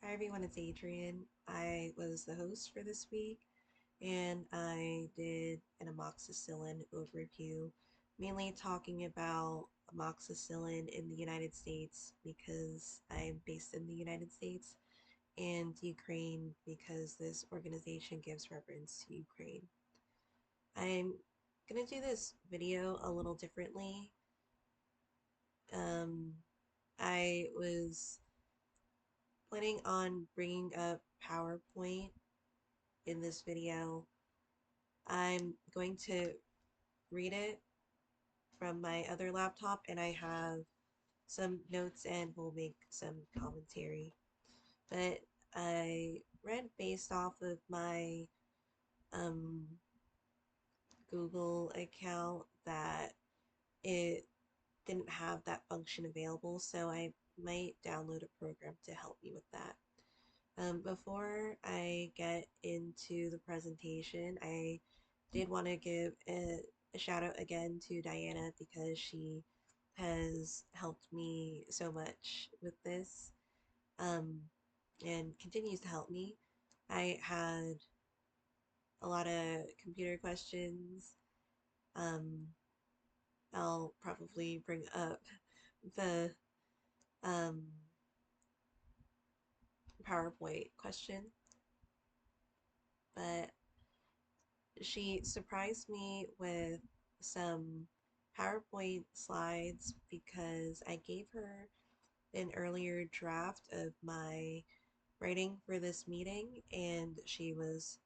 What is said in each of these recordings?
Hi everyone, it's Adrian. I was the host for this week and I did an amoxicillin overview, mainly talking about amoxicillin in the United States because I'm based in the United States, and Ukraine because this organization gives reference to Ukraine. I'm gonna do this video a little differently. Um, I was planning on bringing up PowerPoint in this video. I'm going to read it from my other laptop, and I have some notes and we'll make some commentary. But I read based off of my um, Google account that it didn't have that function available, so I might download a program to help me with that. Before I get into the presentation, I did want to give a shout out again to Diana because she has helped me so much with this, um, and continues to help me. I had a lot of computer questions. Um, I'll probably bring up the um, PowerPoint question, but she surprised me with some PowerPoint slides because I gave her an earlier draft of my writing for this meeting, and she was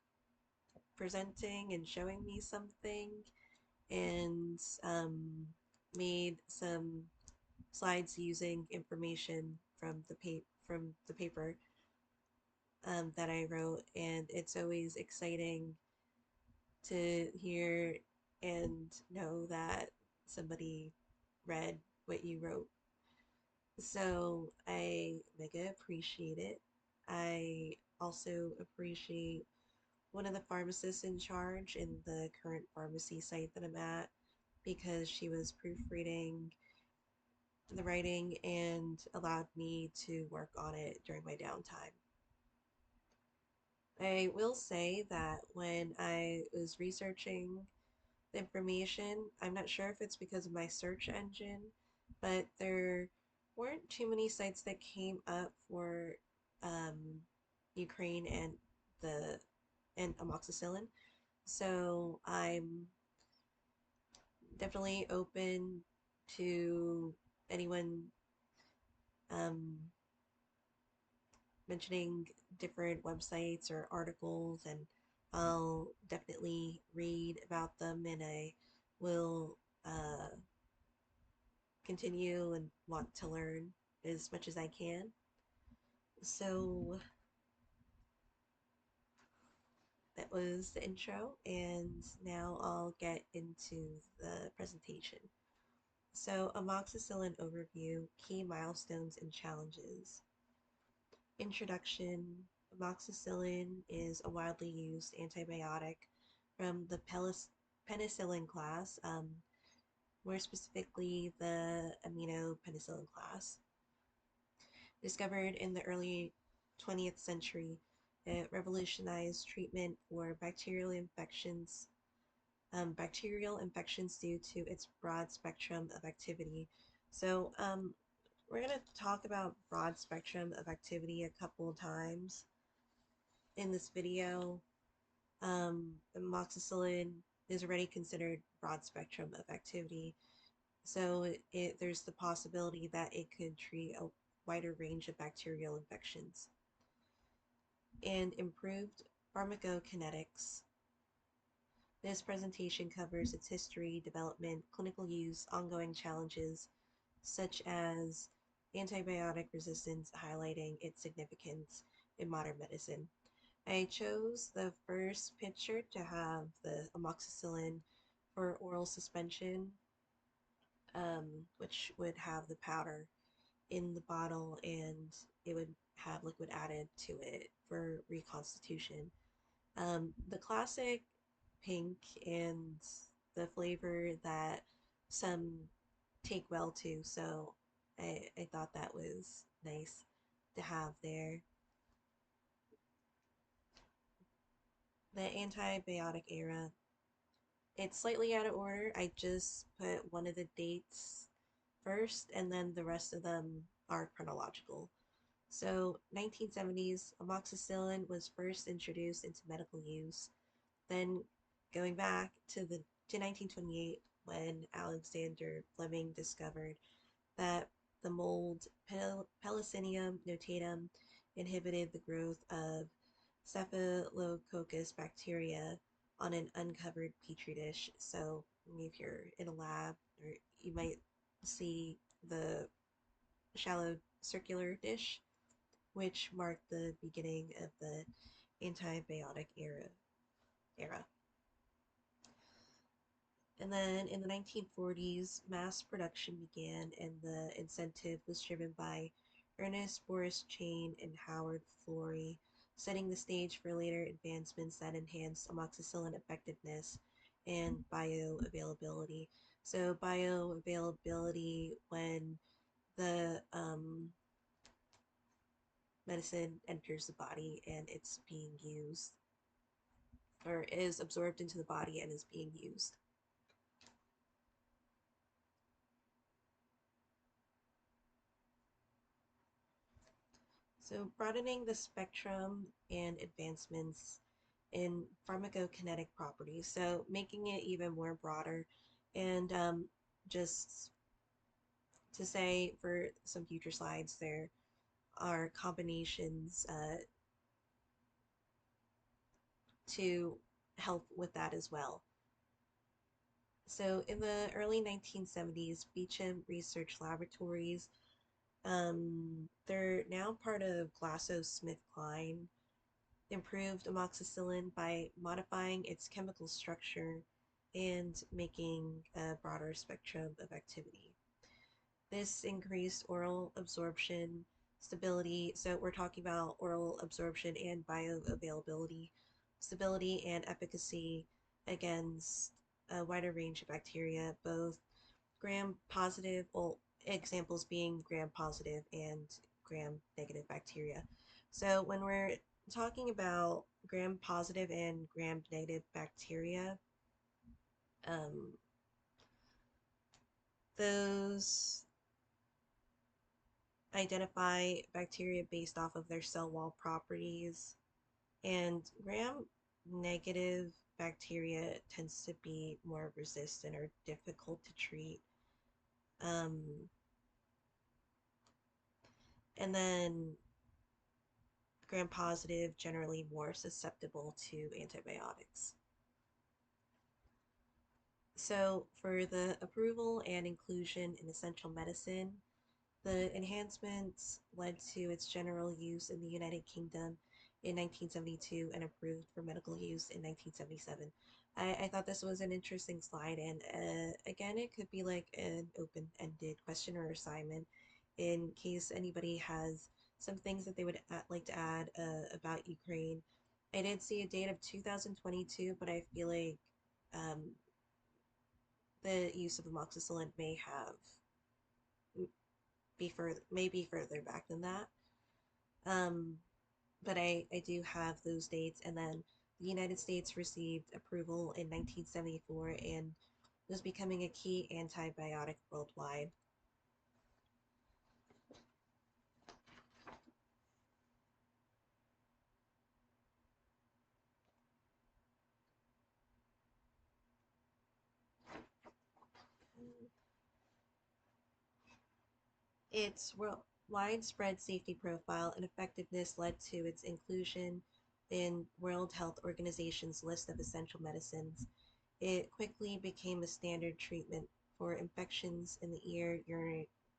presenting and showing me something, and made some slides using information from the paper that I wrote, and it's always exciting to hear and know that somebody read what you wrote. So I mega appreciate it. I also appreciate one of the pharmacists in charge in the current pharmacy site that I'm at because she was proofreading the writing and allowed me to work on it during my downtime. I will say that when I was researching the information, I'm not sure if it's because of my search engine, but there weren't too many sites that came up for um, Ukraine and the amoxicillin. So I'm definitely open to anyone um, mentioning different websites or articles, and I'll definitely read about them, and I will continue and want to learn as much as I can. So that was the intro, and now I'll get into the presentation. So, amoxicillin overview, key milestones and challenges. Introduction. Amoxicillin is a widely used antibiotic from the penicillin class, more specifically the aminopenicillin class. Discovered in the early 20th century, it revolutionized treatment for bacterial infections due to its broad spectrum of activity. So we're going to talk about broad spectrum of activity a couple of times in this video. Amoxicillin is already considered broad spectrum of activity, so there's the possibility that it could treat a wider range of bacterial infections. And improved pharmacokinetics. This presentation covers its history, development, clinical use, ongoing challenges, such as antibiotic resistance, highlighting its significance in modern medicine. I chose the first picture to have the amoxicillin for oral suspension, which would have the powder in the bottle and it would have liquid added to it for reconstitution. The classic pink and the flavor that some take well to, so I thought that was nice to have there. The antibiotic era. It's slightly out of order. I just put one of the dates first, and then the rest of them are chronological. So, 1970s, amoxicillin was first introduced into medical use. Then, going back to 1928, when Alexander Fleming discovered that the mold Penicillium notatum inhibited the growth of Staphylococcus bacteria on an uncovered petri dish. So if you're in a lab, or you might see the shallow circular dish, which marked the beginning of the antibiotic era. And then in the 1940s, mass production began, and the incentive was driven by Ernest Boris Chain and Howard Florey, setting the stage for later advancements that enhanced amoxicillin effectiveness and bioavailability. So, bioavailability when the medicine enters the body and it's being used, or is absorbed into the body and is being used. So, broadening the spectrum and advancements in pharmacokinetic properties, so making it even more broader. And just to say for some future slides, there are combinations to help with that as well. So, in the early 1970s, Beecham Research Laboratories, they're now part of GlaxoSmithKline, improved amoxicillin by modifying its chemical structure and making a broader spectrum of activity. This increased oral absorption, stability, so we're talking about oral absorption and bioavailability, stability and efficacy against a wider range of bacteria, both gram positive, well, examples being gram positive and gram negative bacteria. So when we're talking about gram positive and gram negative bacteria, um, those identify bacteria based off of their cell wall properties, and gram negative bacteria tends to be more resistant or difficult to treat. Um, and then gram positive generally more susceptible to antibiotics. So, for the approval and inclusion in essential medicine, the enhancements led to its general use in the United Kingdom in 1972 and approved for medical use in 1977. I thought this was an interesting slide, and again, it could be like an open ended question or assignment in case anybody has some things that they would like to add about Ukraine. I did see a date of 2022, but I feel like um, the use of amoxicillin may be further back than that. Um, but I do have those dates. And then the United States received approval in 1974 and was becoming a key antibiotic worldwide. Its widespread safety profile and effectiveness led to its inclusion in World Health Organization's list of essential medicines. It quickly became a standard treatment for infections in the ear,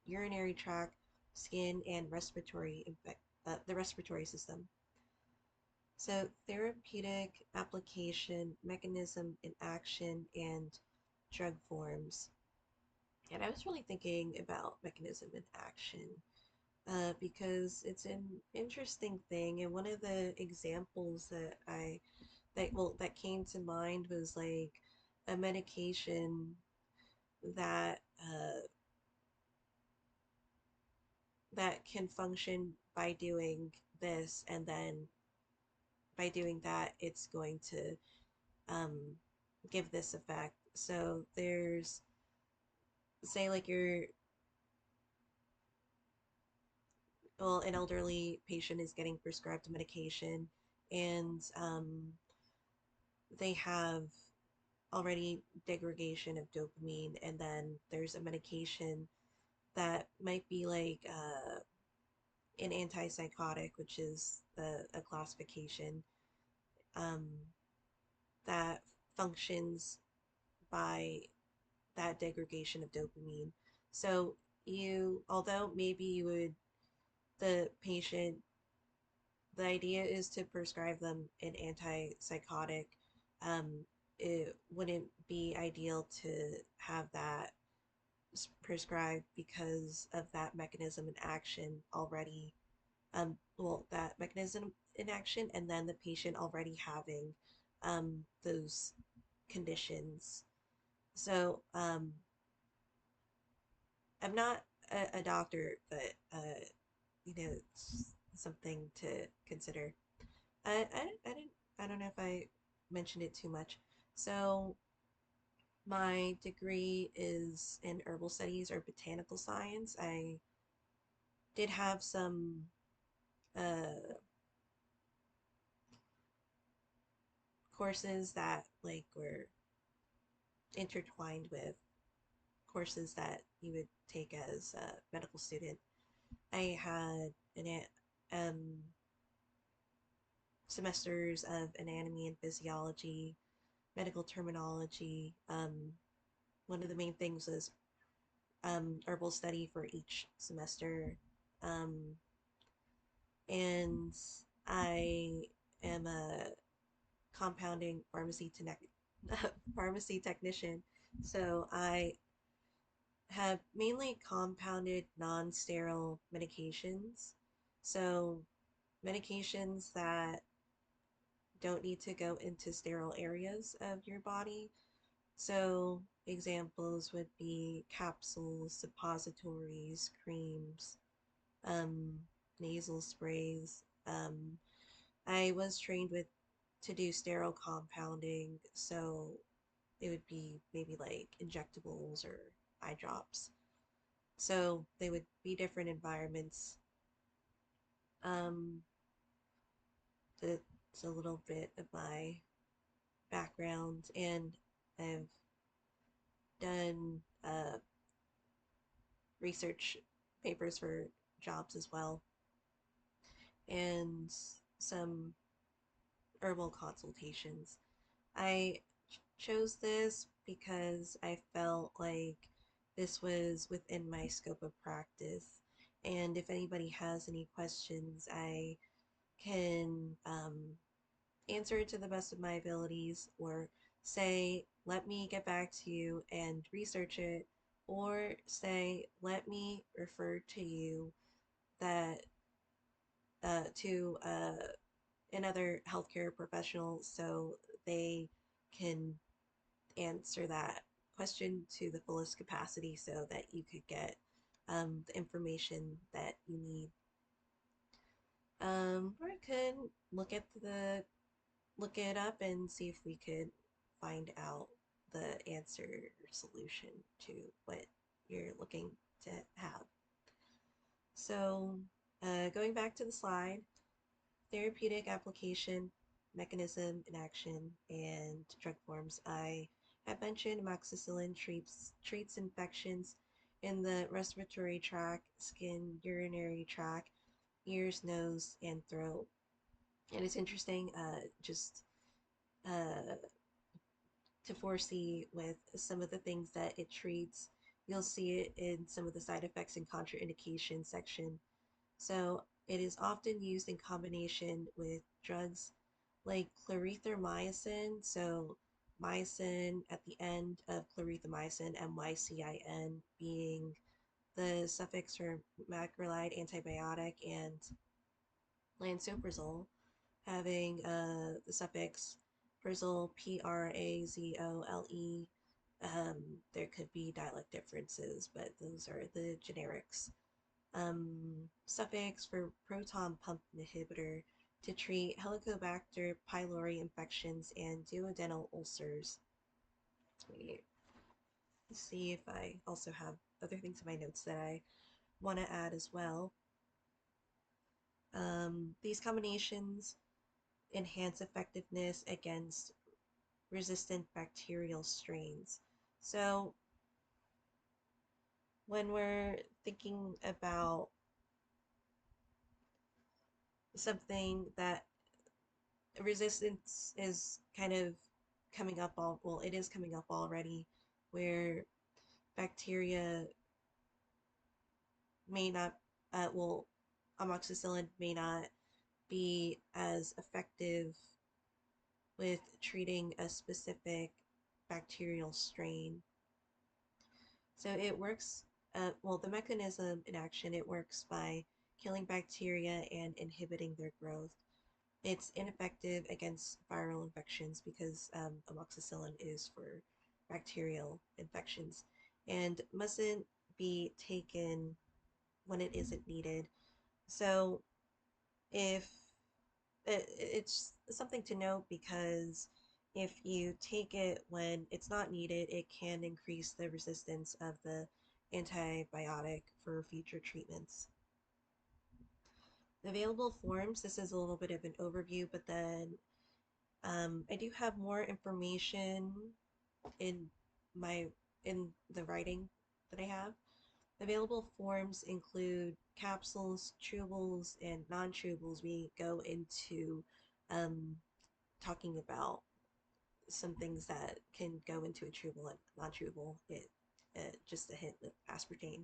urinary tract, skin, and the respiratory system. So, therapeutic application, mechanism in action, and drug forms. And I was really thinking about mechanism in action because it's an interesting thing. And one of the examples that came to mind was like a medication that that can function by doing this, and then by doing that, it's going to um, give this effect. So there's, say, like you're, well, an elderly patient is getting prescribed medication and they have already degradation of dopamine, and then there's a medication that might be like an antipsychotic, which is a classification um, that functions by that degradation of dopamine. So although maybe you would, the patient, the idea is to prescribe them an antipsychotic. Um, it wouldn't be ideal to have that prescribed because of that mechanism in action already. Well, that mechanism in action, and then the patient already having those conditions. So I'm not a doctor, but it's something to consider. I didn't, I don't know if I mentioned it too much. So my degree is in herbal studies or botanical science. I did have some uh, courses that like were intertwined with courses that you would take as a medical student. I had um, semesters of anatomy and physiology, medical terminology. One of the main things was herbal study for each semester. Um, and I am a compounding pharmacy technician. So I have mainly compounded non-sterile medications. So medications that don't need to go into sterile areas of your body. So examples would be capsules, suppositories, creams, um, nasal sprays. I was trained with to do sterile compounding, so it would be maybe like injectables or eye drops. So they would be different environments. Um, that's a little bit of my background, and I've done research papers for jobs as well, and some herbal consultations. I chose this because I felt like this was within my scope of practice. And if anybody has any questions, I can answer it to the best of my abilities, or say, let me get back to you and research it, or say, let me refer to you that to another healthcare professional so they can answer that question to the fullest capacity so that you could get the information that you need. Or I could look it up and see if we could find out the answer or solution to what you're looking to have. So, going back to the slide, therapeutic application, mechanism in action, and drug forms. I had mentioned amoxicillin treats infections in the respiratory tract, skin, urinary tract, ears, nose, and throat. And it's interesting, just uh, to foresee with some of the things that it treats. You'll see it in some of the side effects and contraindication section. So it is often used in combination with drugs like clarithromycin. So mycin at the end of clarithromycin, MYCIN, being the suffix for macrolide antibiotic, and lansoprazole having the suffix prazole, PRAZOLE. There could be dialect differences, but those are the generics. Suffix for proton pump inhibitor, to treat Helicobacter pylori infections and duodenal ulcers. Let me see if I also have other things in my notes that I want to add as well. These combinations enhance effectiveness against resistant bacterial strains. So when we're thinking about something that resistance is kind of coming up well, it is coming up already, where bacteria may not, well, amoxicillin may not be as effective with treating a specific bacterial strain. So it works, well, the mechanism in action, it works by killing bacteria and inhibiting their growth. It's ineffective against viral infections because amoxicillin is for bacterial infections and mustn't be taken when it isn't needed. So if it's something to note, because if you take it when it's not needed, it can increase the resistance of the antibiotic for future treatments. Available forms, this is a little bit of an overview, but then I do have more information in my in the writing that I have. Available forms include capsules, chewables, and non-chewables. We go into um, talking about some things that can go into a chewable and non-chewable. Just a hint with aspartame.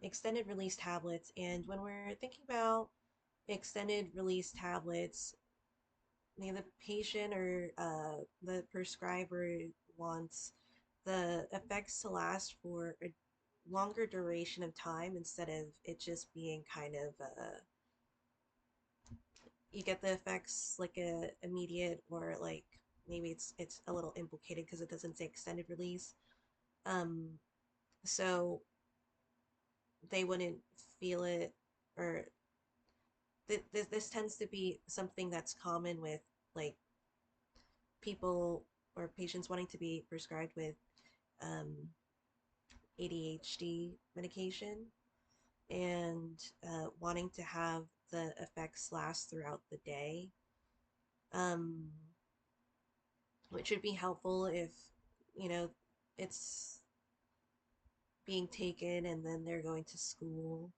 Extended release tablets, and when we're thinking about extended release tablets, the patient or the prescriber wants the effects to last for a longer duration of time instead of it just being kind of you get the effects like a immediate, or like maybe it's a little implicated because it doesn't say extended release. Um, so they wouldn't feel it, or this tends to be something that's common with like people or patients wanting to be prescribed with um, ADHD medication and wanting to have the effects last throughout the day, um, which would be helpful if, you know, it's being taken and then they're going to school.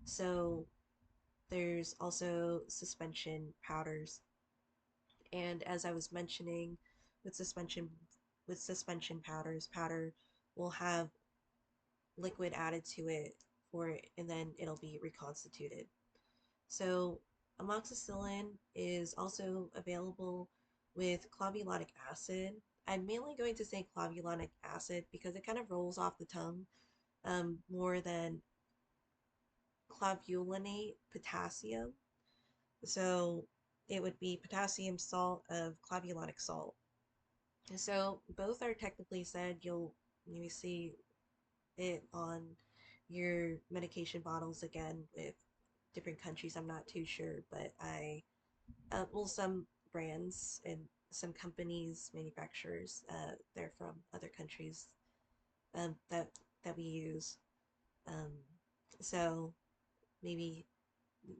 So there's also suspension powders. And as I was mentioning, with suspension powders, powder will have liquid added to it for and then it'll be reconstituted. So amoxicillin is also available with clavulanic acid. I'm mainly going to say clavulanic acid because it kind of rolls off the tongue more than clavulanate potassium. So it would be potassium salt of clavulanic salt. So both are technically said. You'll maybe see it on your medication bottles again with different countries. I'm not too sure, but well, some brands and some companies, manufacturers, they're from other countries that we use. Um, so maybe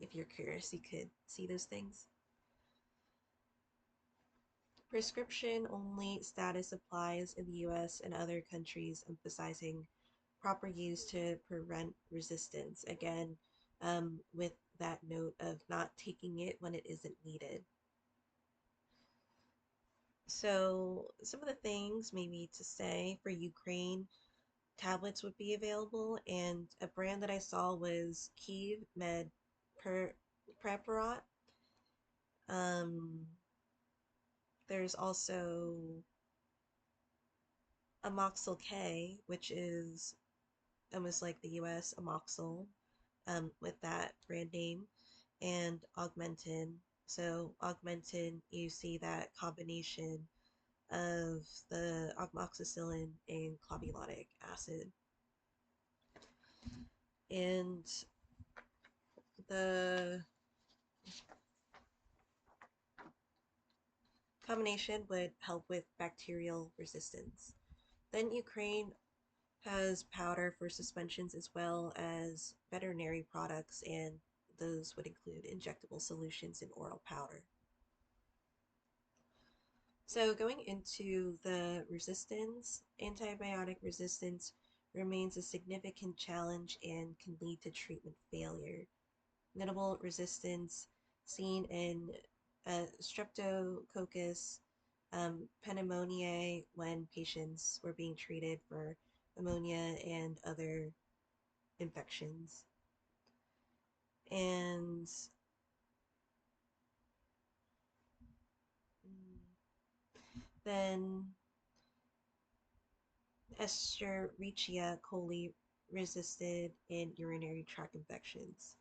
if you're curious, you could see those things. Prescription only status applies in the US and other countries, emphasizing proper use to prevent resistance. Again, with that note of not taking it when it isn't needed. So some of the things maybe to say for Ukraine, tablets would be available, and a brand that I saw was Kiev Med Preparat. Um, there's also Amoxil K, which is almost like the US Amoxil, with that brand name, and Augmentin. So Augmentin, you see that combination of the amoxicillin and clavulanic acid. And the combination would help with bacterial resistance. Then Ukraine has powder for suspensions as well as veterinary products, and those would include injectable solutions and oral powder. So, going into the resistance, antibiotic resistance remains a significant challenge and can lead to treatment failure. Notable resistance seen in Streptococcus pneumoniae when patients were being treated for pneumonia and other infections. And then Escherichia coli resisted in urinary tract infections.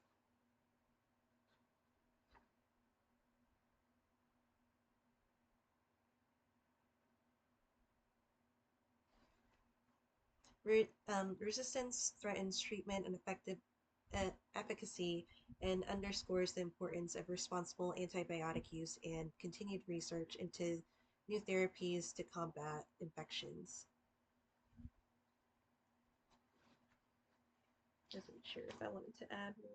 Resistance threatens treatment and effective efficacy and underscores the importance of responsible antibiotic use and continued research into new therapies to combat infections. Wasn't sure if I wanted to add more,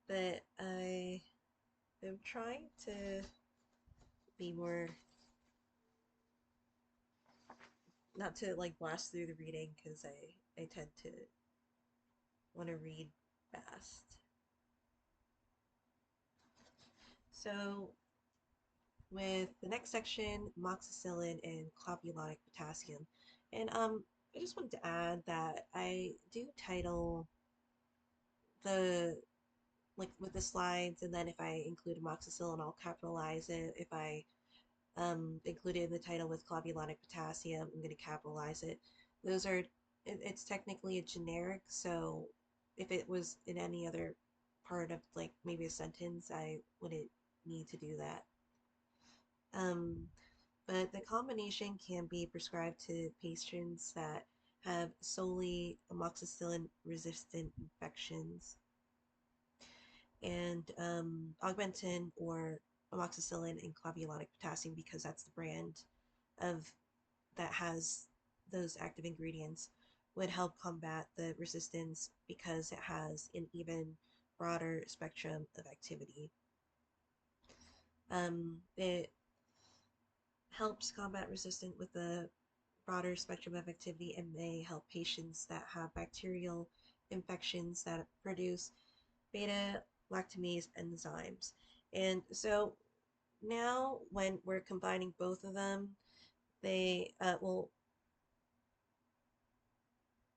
but I am trying to be more, not to like blast through the reading because I tend to want to read fast. So with the next section, amoxicillin and clavulanic potassium. And I just wanted to add that I do title the, like with the slides, and then if I include amoxicillin, I'll capitalize it. If I include it in the title with clavulanic potassium, I'm going to capitalize it. Those are, it's technically a generic, so if it was in any other part of like maybe a sentence, I wouldn't need to do that. Um, but the combination can be prescribed to patients that have solely amoxicillin resistant infections. And augmentin or amoxicillin and clavulanic potassium, because that's the brand of that has those active ingredients, would help combat the resistance because it has an even broader spectrum of activity. It helps combat resistance with a broader spectrum of activity and may help patients that have bacterial infections that produce beta lactamase enzymes. And so now when we're combining both of them, they will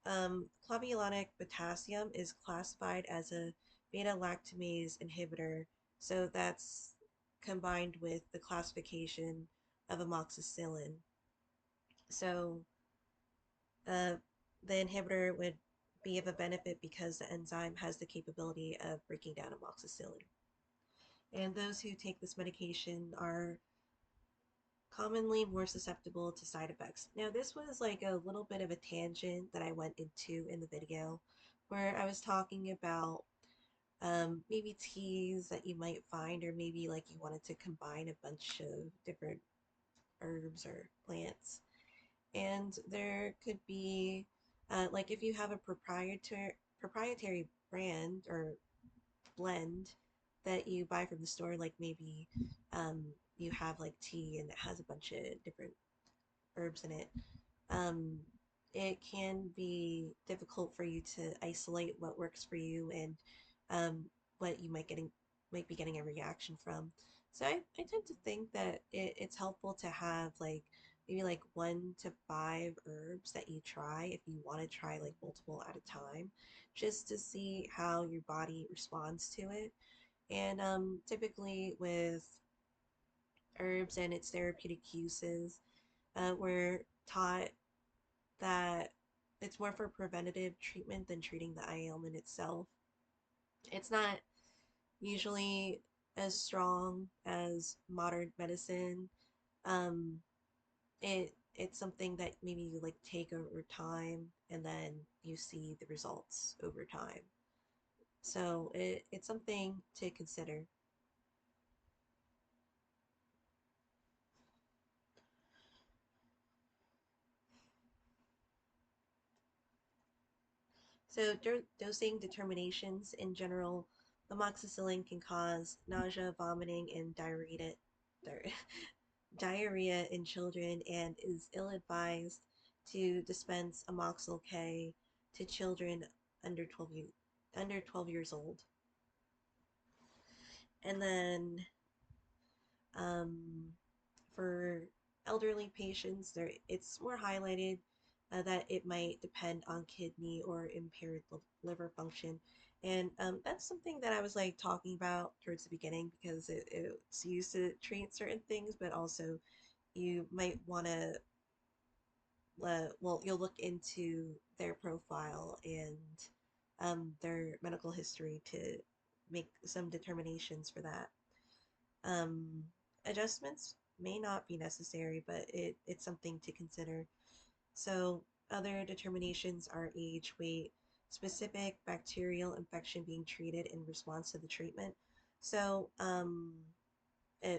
clavulanic potassium is classified as a beta lactamase inhibitor, so that's combined with the classification of amoxicillin. So uh, the inhibitor would be of a benefit because the enzyme has the capability of breaking down amoxicillin. And those who take this medication are commonly more susceptible to side effects. Now, this was like a little bit of a tangent that I went into in the video where I was talking about maybe teas that you might find, or maybe like you wanted to combine a bunch of different herbs or plants. And there could be, like if you have a proprietary brand or blend that you buy from the store, like maybe you have like tea and it has a bunch of different herbs in it, um, it can be difficult for you to isolate what works for you and what you might be getting a reaction from. So I tend to think that it's helpful to have like maybe like 1 to 5 herbs that you try if you want to try like multiple at a time, just to see how your body responds to it. And typically with herbs and its therapeutic uses, we're taught that it's more for preventative treatment than treating the ailment itself. It's not usually as strong as modern medicine. Um, it's something that maybe you like take over time and then you see the results over time. So it's something to consider. So dosing determinations in general, amoxicillin can cause nausea, vomiting, and diarrhea in children and is ill-advised to dispense amoxil K to children under 12 years old. And then um, for elderly patients, it's more highlighted that it might depend on kidney or impaired liver function. And that's something that I was like talking about towards the beginning because it's used to treat certain things, but also you might want to, well, you'll look into their profile and their medical history to make some determinations for that. Um, Adjustments may not be necessary, but it's something to consider. So, other determinations are age, weight, specific bacterial infection being treated in response to the treatment. So, in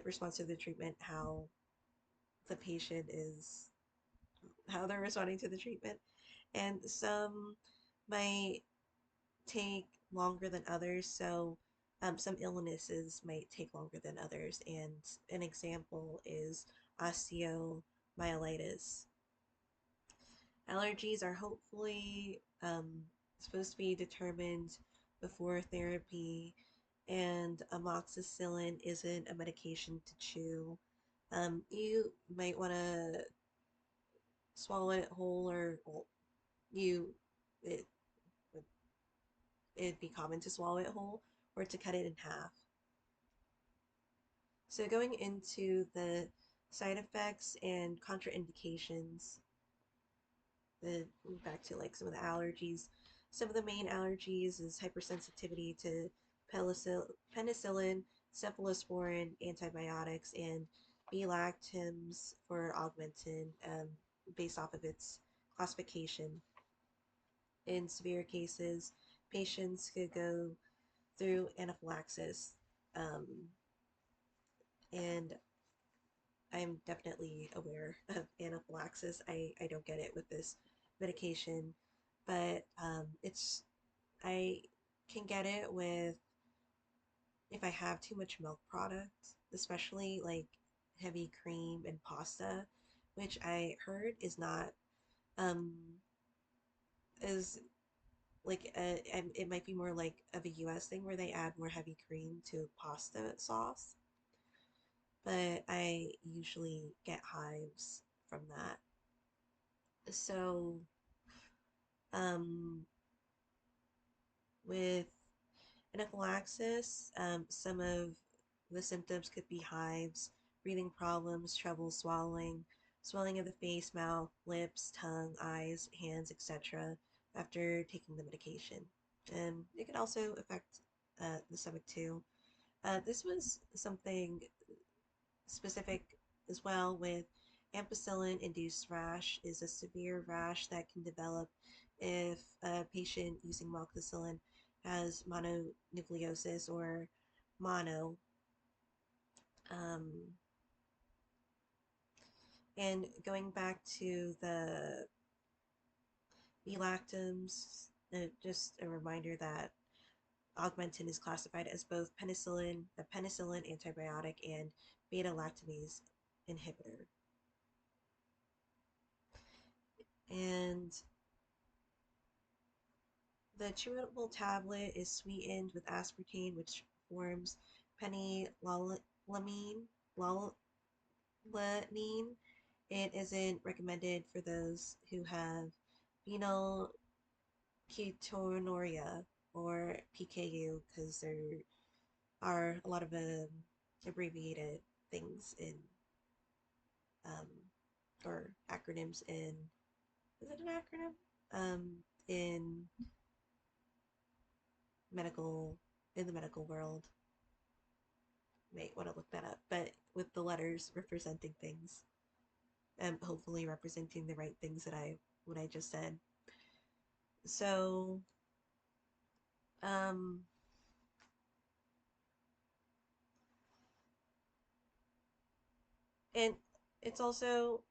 response to the treatment, the patient is, how they're responding to the treatment. And some might take longer than others. So, some illnesses might take longer than others. And an example is osteomyelitis. Allergies are hopefully supposed to be determined before therapy, and amoxicillin isn't a medication to chew. You might want to swallow it whole, or well, you it it'd be common to swallow it whole or to cut it in half. So going into the side effects and contraindications, the back to like some of the allergies. Some of the main allergies is hypersensitivity to penicillin, cephalosporin, antibiotics, and B-lactams for augmentin, based off of its classification. In severe cases, patients could go through anaphylaxis, um, and I'm definitely aware of anaphylaxis. I don't get it with this medication, but I can get it with if I have too much milk products, especially like heavy cream and pasta, which I heard is not um is like it might be more like of a US thing where they add more heavy cream to pasta sauce, but I usually get hives from that. So, um, with anaphylaxis, some of the symptoms could be hives, breathing problems, trouble swallowing, swelling of the face, mouth, lips, tongue, eyes, hands, etc. after taking the medication. And it can also affect the stomach too. This was something specific as well with ampicillin-induced rash is a severe rash that can develop if a patient using amoxicillin has mononucleosis or mono. Um, and going back to the B-lactams, just a reminder that augmentin is classified as both a penicillin antibiotic and beta-lactamase inhibitor. And the chewable tablet is sweetened with aspartame, which forms phenylalanine. It isn't recommended for those who have phenylketonuria or PKU because there are a lot of abbreviated things in um, or acronyms in, is it an acronym? In medical in the medical world. May want to look that up, but with the letters representing things and hopefully representing the right things that I just said. So And it's also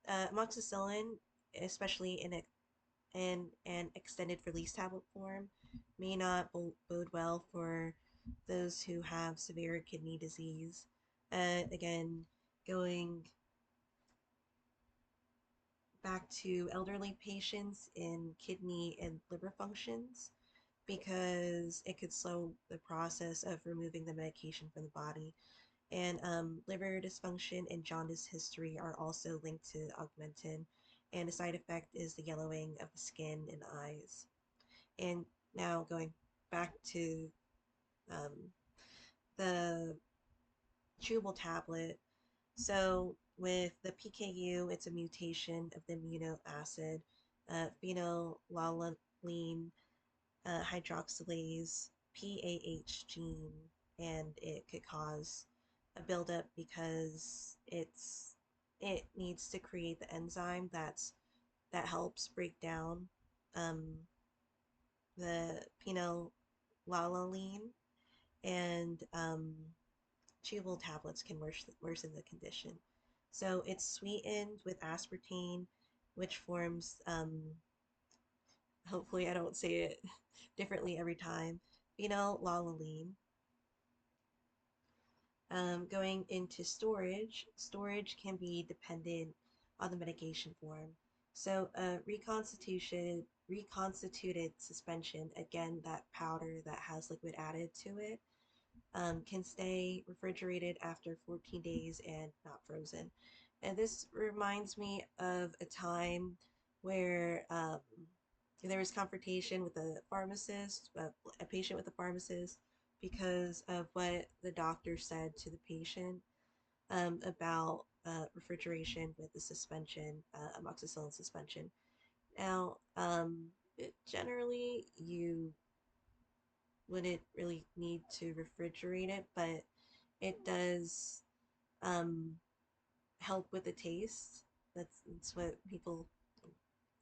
amoxicillin, especially in an extended release tablet form, may not bode well for those who have severe kidney disease. Again, going back to elderly patients in kidney and liver functions, because it could slow the process of removing the medication from the body. And liver dysfunction and jaundice history are also linked to augmentin, and a side effect is the yellowing of the skin and eyes. And now going back to um, the chewable tablet. So with the PKU, it's a mutation of the amino acid phenylalanine hydroxylase PAH gene, and it could cause a buildup because it needs to create the enzyme that helps break down um, the phenylalanine, and chewable tablets can worsen the condition. So it's sweetened with aspartame, which forms, hopefully I don't say it differently every time, phenylalanine. Going into storage can be dependent on the medication form. So reconstituted suspension, again, that powder that has liquid added to it, can stay refrigerated after 14 days and not frozen. And this reminds me of a time where there was confrontation with a pharmacist, a patient with a pharmacist, because of what the doctor said to the patient about refrigeration with the suspension, amoxicillin suspension. Now, generally, you wouldn't really need to refrigerate it, but it does um, help with the taste. That's what people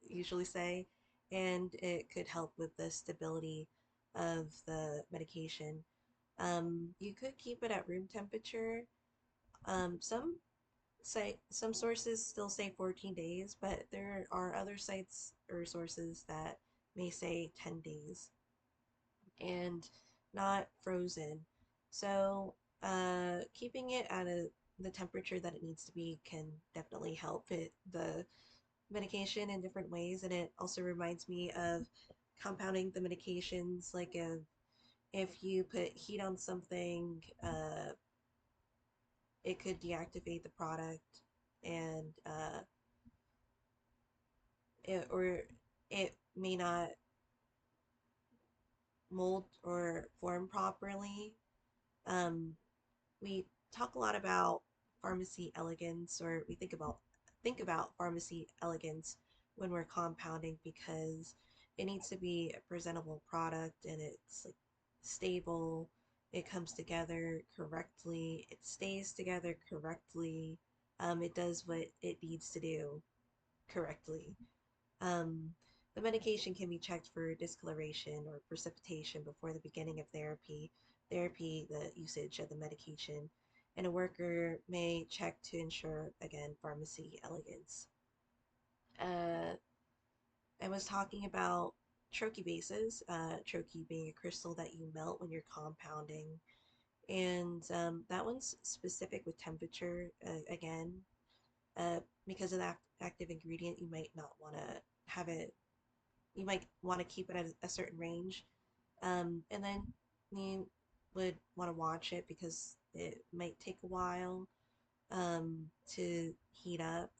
usually say, and it could help with the stability of the medication. You could keep it at room temperature. Some sources still say 14 days, but there are other sites or sources that may say 10 days and not frozen. So, keeping it at the temperature that it needs to be can definitely help the medication in different ways. And it also reminds me of compounding the medications. Like if you put heat on something, it could deactivate the product, and or it may not mold or form properly. Um, we talk a lot about pharmacy elegance, or we think about pharmacy elegance when we're compounding, because it needs to be a presentable product, and it's like stable, it comes together correctly, it stays together correctly, it does what it needs to do correctly. um, the medication can be checked for discoloration or precipitation before the beginning of the usage of the medication, and a worker may check to ensure, again, pharmacy elegance. Uh, I was talking about troche bases, troche being a crystal that you melt when you're compounding, and that one's specific with temperature, again, uh, because of that active ingredient, you might not want to have it you might want to keep it at a certain range. And then you would want to watch it because it might take a while to heat up.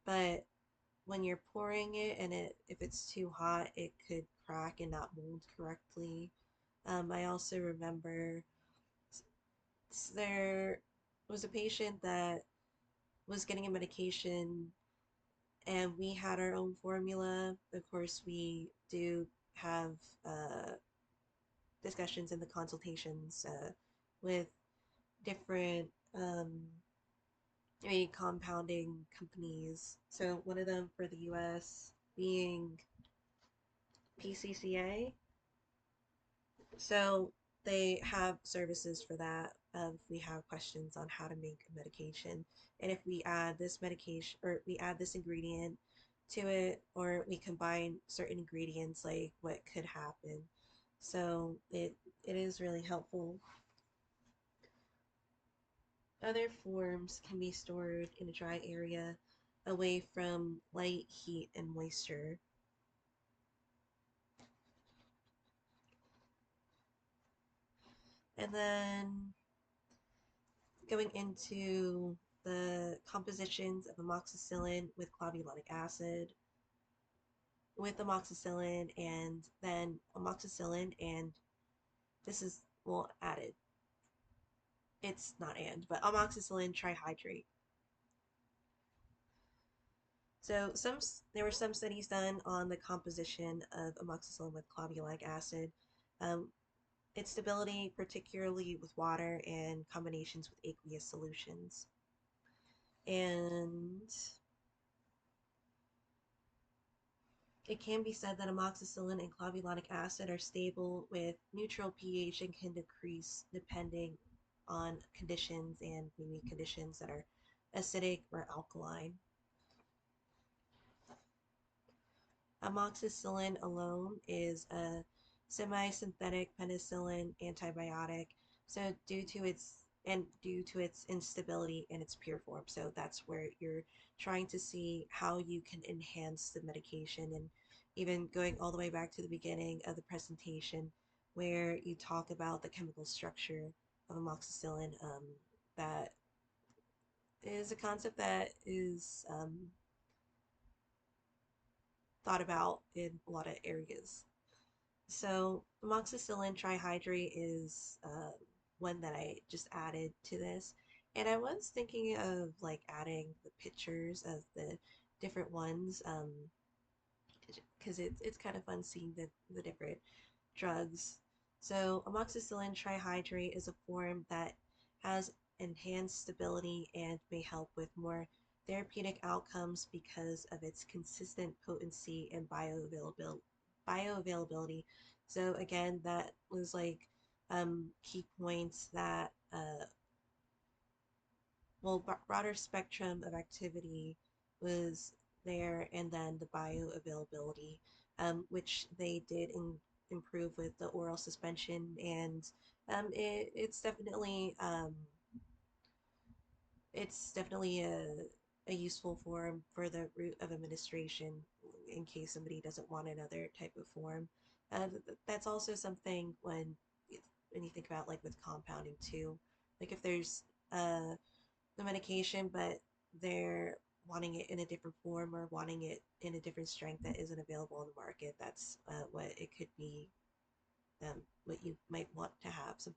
But when you're pouring it, and if it's too hot, it could crack and not mold correctly. I also remember there was a patient that was getting a medication, and we had our own formula. Of course, we do have discussions and the consultations with different compounding companies. So one of them for the US being PCCA. So they have services for that. if we have questions on how to make a medication. And if we add this medication or we add this ingredient to it, or we combine certain ingredients, like what could happen. So it is really helpful. Other forms can be stored in a dry area away from light, heat, and moisture. And then going into the compositions of amoxicillin with clavulanic acid, with amoxicillin, and then amoxicillin, and this is, well, added. It's not and, but amoxicillin trihydrate. So there were some studies done on the composition of amoxicillin with clavulanic acid, um, its stability, particularly with water and combinations with aqueous solutions. And it can be said that amoxicillin and clavulanic acid are stable with neutral pH and can decrease depending on conditions, and maybe conditions that are acidic or alkaline. Amoxicillin alone is a semi-synthetic penicillin antibiotic. So due to its instability in its pure form. So that's where you're trying to see how you can enhance the medication, and even going all the way back to the beginning of the presentation where you talk about the chemical structure of amoxicillin. That is a concept that is thought about in a lot of areas. So amoxicillin trihydrate is one that I just added to this. And I was thinking of like adding the pictures of the different ones, because it's kind of fun seeing the different drugs. So amoxicillin trihydrate is a form that has enhanced stability and may help with more therapeutic outcomes because of its consistent potency and bioavailability. So again, that was like key points that well, broader spectrum of activity was there, and then the bioavailability, which they did improve with the oral suspension, and it's definitely a useful form for the route of administration in case somebody doesn't want another type of form. That's also something when you think about like with compounding too, like if there's the medication, but they're wanting it in a different form or wanting it in a different strength that isn't available on the market. That's what it could be. What you might want to have some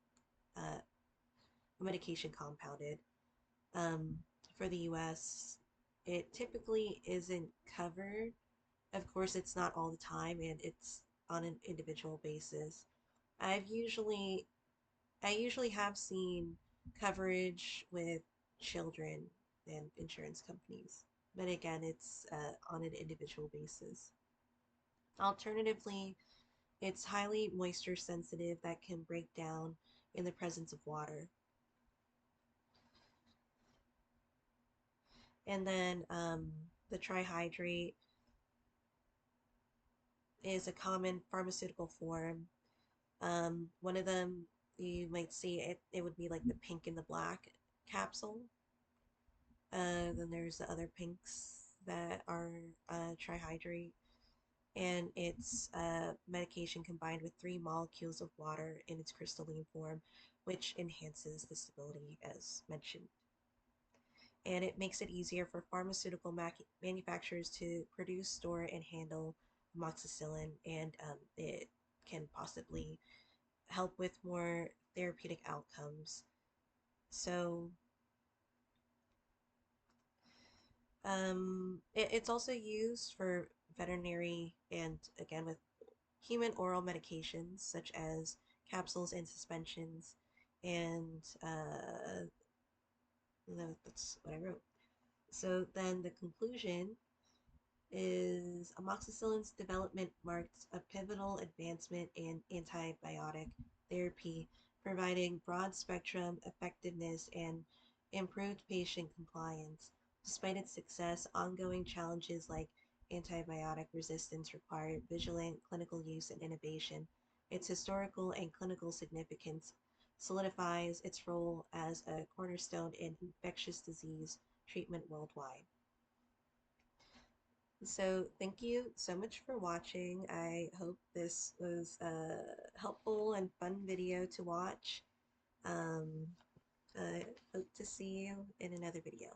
medication compounded. Um, for the U.S., it typically isn't covered. Of course, it's not all the time, and it's on an individual basis. I've usually I usually have seen coverage with children and insurance companies, but again, it's on an individual basis. Alternatively, it's highly moisture sensitive that can break down in the presence of water. And then the trihydrate is a common pharmaceutical form. One of them, you might see it, it would be like the pink and the black capsule. Then there's the other pinks that are trihydrate, and it's medication combined with 3 molecules of water in its crystalline form, which enhances the stability as mentioned. And it makes it easier for pharmaceutical manufacturers to produce, store, and handle amoxicillin, and it can possibly help with more therapeutic outcomes. So it's also used for veterinary and again with human oral medications such as capsules and suspensions. And no, that's what I wrote. So then the conclusion is amoxicillin's development marked a pivotal advancement in antibiotic therapy providing broad spectrum effectiveness and improved patient compliance. Despite its success, ongoing challenges like antibiotic resistance require vigilant clinical use and innovation. Its historical and clinical significance solidifies its role as a cornerstone in infectious disease treatment worldwide. So, thank you so much for watching. I hope this was a helpful and fun video to watch. Um, hope to see you in another video.